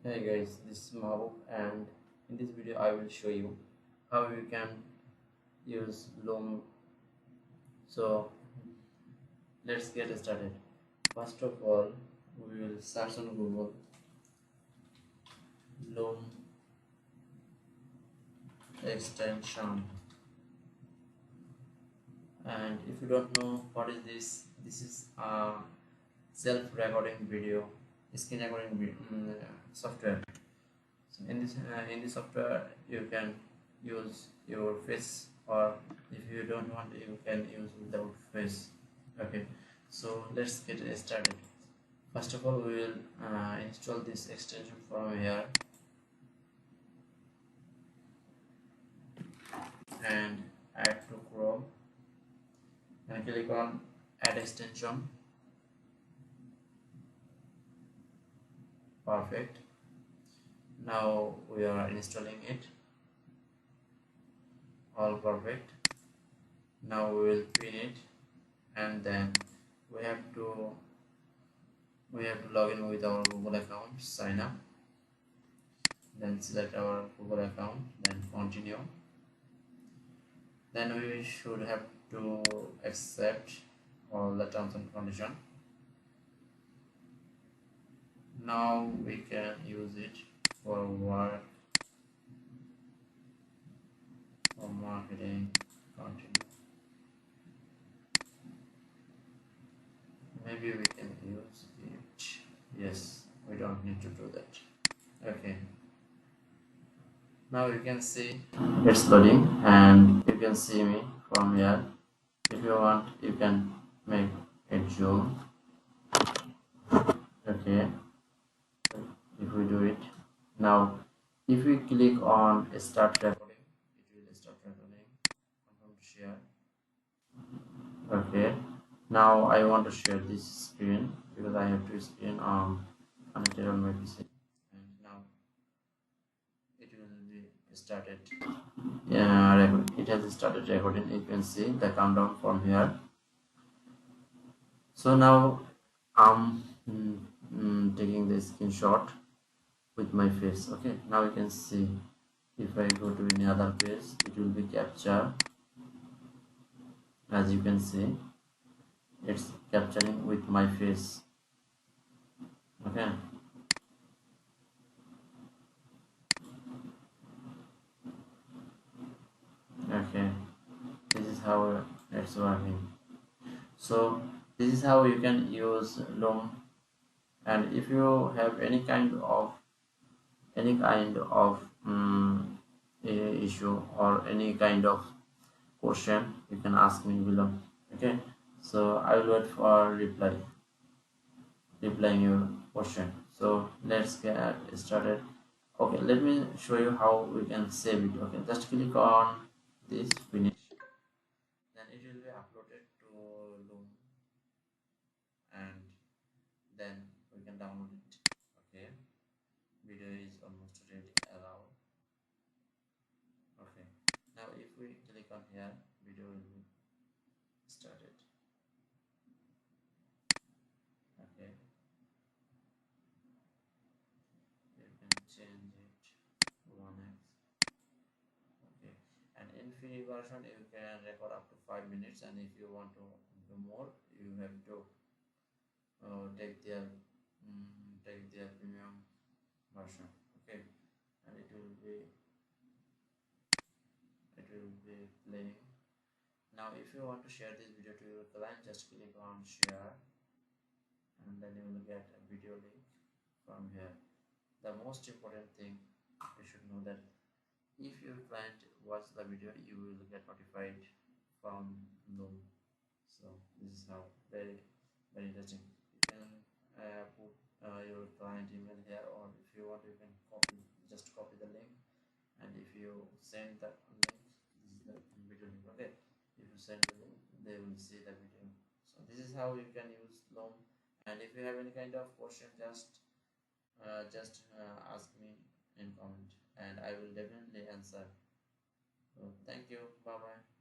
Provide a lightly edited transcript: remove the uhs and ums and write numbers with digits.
Hey guys, this is Mahbub, and in this video I will show you how you can use Loom. So let's get started. First of all, we will search on Google Loom extension. And if you don't know what is this is a self-recording video, screen recording software. So in this software you can use your face, or if you don't want, you can use without face. Okay, so let's get started. First of all, we will install this extension from here and add to Chrome and click on add extension. Perfect. Now we are installing it. All perfect. Now we will pin it, and then we have to log in with our Google account, sign up, then select our Google account, then continue. Then we should have to accept all the terms and conditions. Now we can use it for work, for marketing. Continue. Maybe we can use it. Yes, we don't need to do that. Okay, now you can see it's loading, and you can see me from here. If you want, you can make it zoom. Okay, if we do it now, if we click on start recording, it will start recording. Confirm to share. Okay, now I want to share this screen because I have two screen connected on my PC, and now it will be started. Yeah, it has started recording. You can see the countdown from here. So now I'm taking the screenshot with my face. Okay, now you can see if I go to any other page, it will be capture. As you can see, it's capturing with my face. Okay, okay, this is how it's working. So this is how you can use Loom. And if you have any kind of issue or any kind of question, you can ask me below. Okay, so I will wait for replying your question. So let's get started. Okay, let me show you how we can save it. Okay, just click on this finish, then it will be uploaded to Loom, and then we can download it. Okay, video is almost ready. Allow. Okay, now if we click on here, video will be started. Okay, you can change it 1x. Okay, and in free version you can record up to 5 minutes, and if you want to do more, you have to take their premium version. Okay, and it will be playing. Now if you want to share this video to your client, just click on share, and then you will get a video link from here. The most important thing you should know that if your client watch the video, you will get notified from Loom. So this is how very interesting. You can put your client email here, or if you want, you can just copy the link, and if you send that link, this is the video link. Okay, if you send the link, they will see the video. So this is how you can use Loom. And if you have any kind of question, just ask me in comment, and I will definitely answer. So thank you. Bye bye.